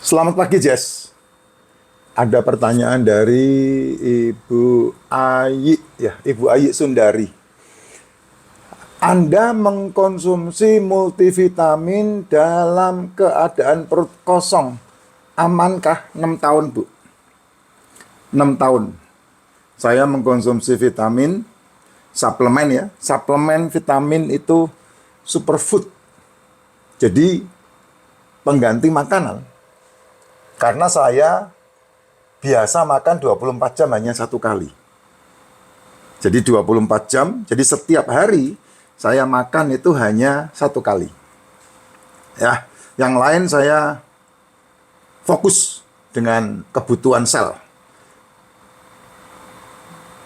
Selamat pagi, Jess. Ada pertanyaan dari Ibu Ayi, ya, Ibu Ayi Sundari. Anda mengkonsumsi multivitamin dalam keadaan perut kosong. Amankah 6 tahun, Bu? 6 tahun. Saya mengkonsumsi vitamin, suplemen ya. Suplemen vitamin itu superfood. Jadi pengganti makanan. Karena saya biasa makan 24 jam hanya satu kali. Jadi 24 jam, jadi setiap hari saya makan itu hanya satu kali. Ya, yang lain saya fokus dengan kebutuhan sel.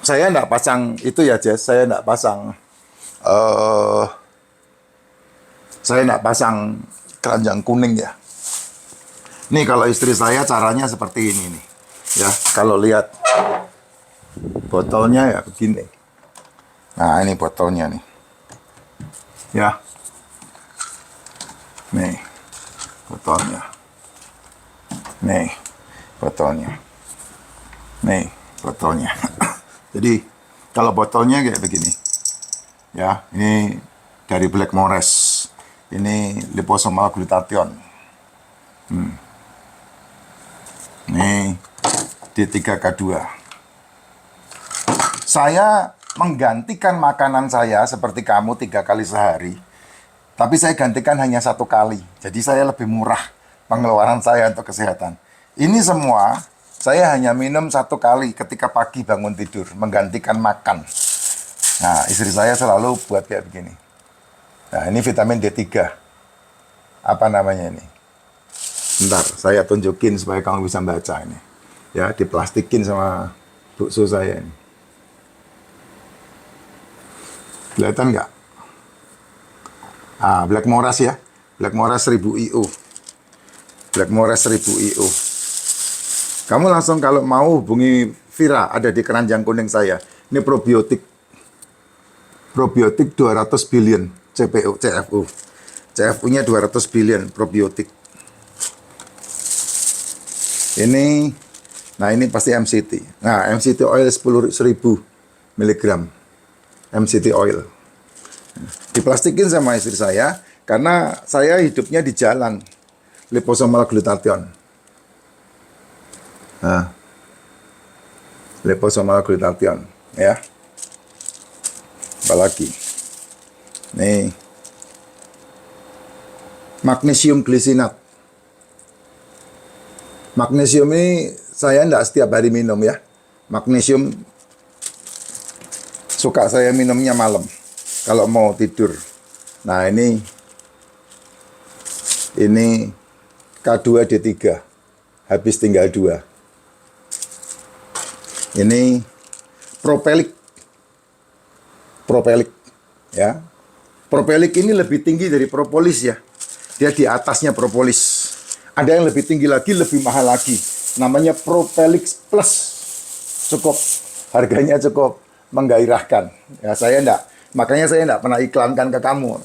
Saya enggak pasang itu ya, Jess. Eh, saya enggak pasang keranjang kuning ya. Nih kalau istri saya caranya seperti ini nih. Ya, kalau lihat botolnya ya begini. Nah, ini botolnya nih. Ya. Nih. Botolnya. Nih. Botolnya. Nih, botolnya. Jadi, kalau botolnya kayak begini. Ya, ini dari Blackmores. Ini liposomal glutathione. Nih, D3K2. Saya menggantikan makanan saya seperti kamu 3 kali sehari, tapi saya gantikan hanya satu kali. Jadi saya lebih murah pengeluaran saya untuk kesehatan. Ini semua saya hanya minum satu kali ketika pagi bangun tidur, menggantikan makan. Nah, istri saya selalu buat kayak begini. Nah, ini vitamin D3. Apa namanya ini? Bentar, saya tunjukin supaya kamu bisa baca ini. Ya, diplastikin sama buksu saya ini. Kelihatan nggak? Ah, Blackmores ya. Blackmores 1000 IU. Blackmores 1000 IU. Kamu langsung kalau mau hubungi Vira, ada di keranjang kuning saya. Ini probiotik. Probiotik 200 billion CPU, CFU. CFU-nya 200 billion probiotik. Ini, nah ini pasti MCT. Nah, MCT oil 10.000 miligram. MCT oil. Diplastikin sama istri saya, karena saya hidupnya di jalan. Liposomal glutathione. Nah, liposomal glutathione. Ya. Apalagi. Nih. Magnesium glisinat. Magnesium ini saya enggak setiap hari minum ya. Magnesium suka saya minumnya malam kalau mau tidur. Nah, ini K2D3. Habis tinggal 2. Ini propolik. Propolik ya. Propolik ini lebih tinggi dari propolis ya. Dia di atasnya propolis. Ada yang lebih tinggi lagi, lebih mahal lagi. Namanya Propelix Plus. Cukup, harganya cukup menggairahkan. Ya, makanya saya enggak pernah iklankan ke kamu.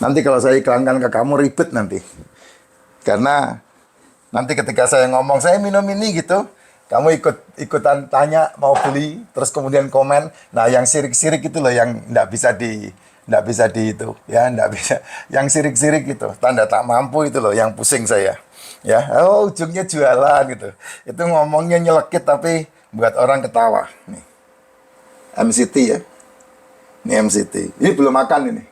Nanti kalau saya iklankan ke kamu, ribet nanti. Karena nanti ketika saya ngomong, saya minum ini gitu, kamu ikutan tanya, mau beli, terus kemudian komen. Nah, yang sirik-sirik itu loh yang enggak bisa itu ya, enggak bisa yang sirik-sirik itu, tanda tak mampu itu loh yang pusing saya ya. Oh, ujungnya jualan gitu, itu ngomongnya nyelekit tapi buat orang ketawa. Nih MCT ya, ini MCT, ini belum makan ini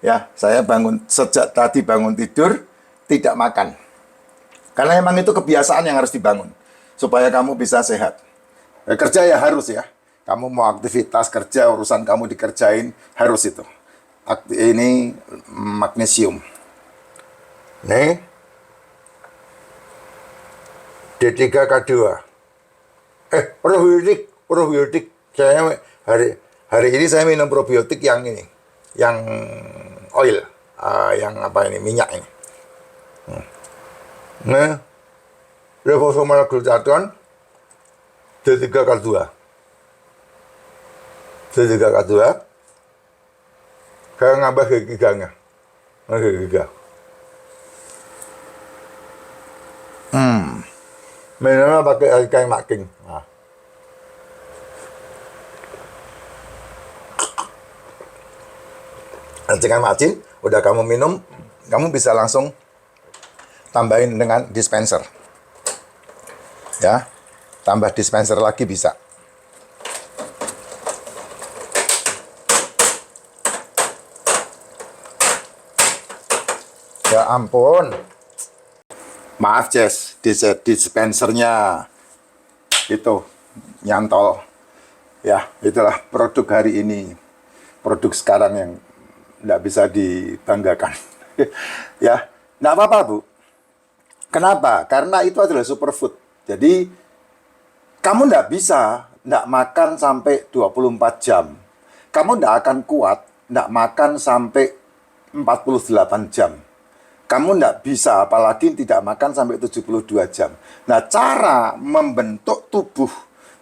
ya. Saya sejak tadi bangun tidur tidak makan, karena emang itu kebiasaan yang harus dibangun supaya kamu bisa sehat. Kerja ya harus ya, kamu mau aktivitas kerja, urusan kamu dikerjain, harus itu. Ini magnesium. Nih D3K2. Probiotik. Saya hari ini saya minum probiotik yang ini, yang oil, yang apa ini, minyak ini. Nah, liposomal glutathione D3K2. D3K2. Saya nambah giganya. Gigi. Minimal pakai kayak making. Nah. Racikan macin, udah kamu minum, kamu bisa langsung tambahin dengan dispenser. Ya, tambah dispenser lagi bisa. Ya ampun. Maaf, Jess, dispensernya itu nyantol. Ya, itulah produk hari ini. Produk sekarang yang nggak bisa dibanggakan. Ya, nggak apa-apa, Bu. Kenapa? Karena itu adalah superfood. Jadi, kamu nggak bisa nggak makan sampai 24 jam. Kamu nggak akan kuat nggak makan sampai 48 jam. Kamu nggak bisa, apalagi tidak makan sampai 72 jam. Nah, cara membentuk tubuh,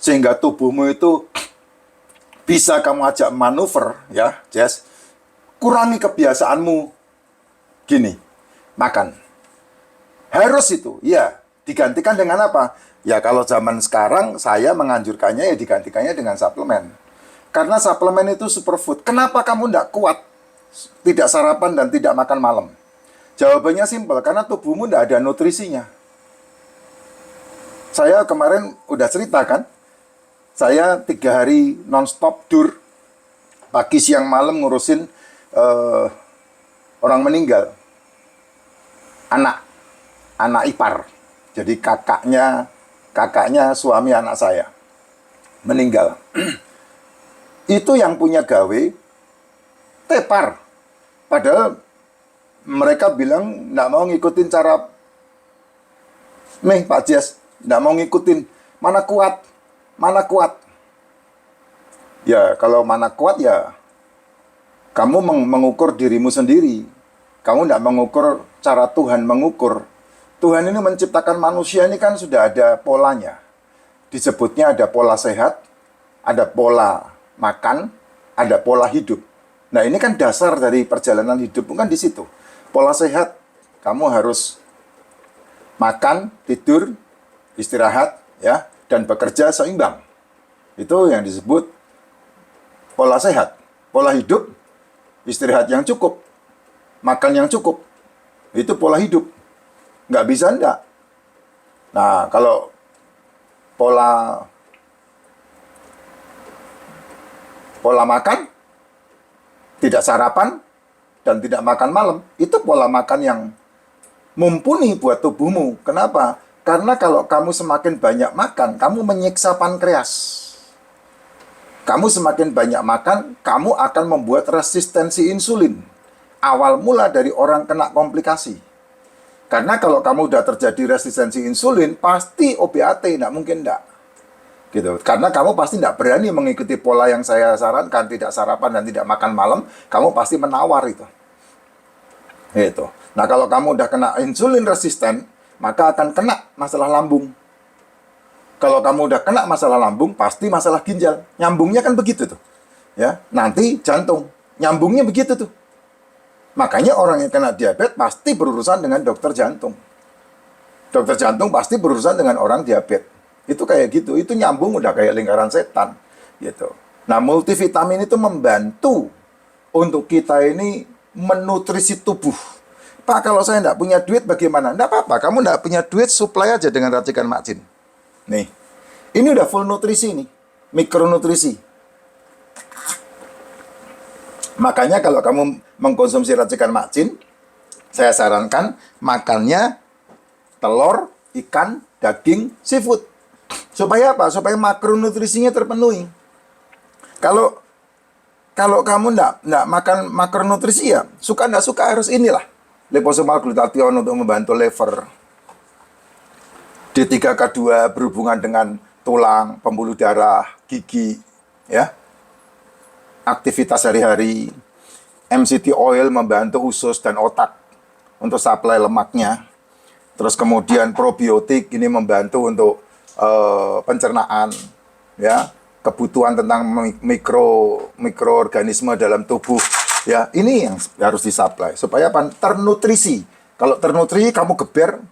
sehingga tubuhmu itu bisa kamu ajak manuver, ya, Jess, kurangi kebiasaanmu gini, makan. Harus itu, ya, digantikan dengan apa? Ya, kalau zaman sekarang, saya menganjurkannya ya digantikannya dengan suplemen. Karena suplemen itu superfood. Kenapa kamu nggak kuat, tidak sarapan dan tidak makan malam? Jawabannya simpel, karena tubuhmu tidak ada nutrisinya. Saya kemarin udah cerita kan, saya 3 hari non-stop dur, pagi siang malam ngurusin orang meninggal, anak ipar. Jadi kakaknya suami anak saya meninggal. Itu yang punya gawe tepar. Padahal mereka bilang nggak mau ngikutin cara Pak Jes, nggak mau ngikutin. Mana kuat. Ya, kalau mana kuat ya kamu mengukur dirimu sendiri. Kamu nggak mengukur cara Tuhan mengukur. Tuhan ini menciptakan manusia ini kan sudah ada polanya. Disebutnya ada pola sehat, ada pola makan, ada pola hidup. Nah, ini kan dasar dari perjalanan hidup, bukan di situ. Pola sehat, kamu harus makan, tidur, istirahat, ya, dan bekerja seimbang. Itu yang disebut pola sehat. Pola hidup, istirahat yang cukup, makan yang cukup. Itu pola hidup. Nggak bisa enggak. Nah, kalau pola makan, tidak sarapan, dan tidak makan malam, itu pola makan yang mumpuni buat tubuhmu. Kenapa? Karena kalau kamu semakin banyak makan, kamu menyiksa pankreas. Kamu semakin banyak makan, kamu akan membuat resistensi insulin. Awal mula dari orang kena komplikasi. Karena kalau kamu udah terjadi resistensi insulin, pasti OBAT, nggak mungkin nggak. Gitu. Karena kamu pasti tidak berani mengikuti pola yang saya sarankan, tidak sarapan dan tidak makan malam, kamu pasti menawar itu. Gitu. Nah, kalau kamu udah kena insulin resisten, maka akan kena masalah lambung. Kalau kamu udah kena masalah lambung, pasti masalah ginjal. Nyambungnya kan begitu tuh. Ya, nanti jantung. Nyambungnya begitu tuh. Makanya orang yang kena diabetes pasti berurusan dengan dokter jantung. Dokter jantung pasti berurusan dengan orang diabetes. Itu kayak gitu, itu nyambung udah kayak lingkaran setan, gitu. Nah, multivitamin itu membantu untuk kita ini menutrisi tubuh. Pak, kalau saya nggak punya duit bagaimana? Nggak apa-apa, kamu nggak punya duit, supply aja dengan racikan Mak Jin. Nih, ini udah full nutrisi nih, mikronutrisi. Makanya kalau kamu mengkonsumsi racikan Mak Jin, saya sarankan makannya telur, ikan, daging, seafood. Supaya apa? Supaya makronutrisinya terpenuhi. Kalau kamu nggak makan makronutrisi ya, suka nggak suka harus inilah. Liposomal glutathione untuk membantu liver. D3K2 berhubungan dengan tulang, pembuluh darah, gigi, ya. Aktivitas sehari-hari. MCT oil membantu usus dan otak untuk suplai lemaknya. Terus kemudian probiotik ini membantu untuk pencernaan, ya, kebutuhan tentang mikroorganisme dalam tubuh, ya, ini yang harus disuplai supaya ternutrisi. Kalau ternutrisi kamu geber,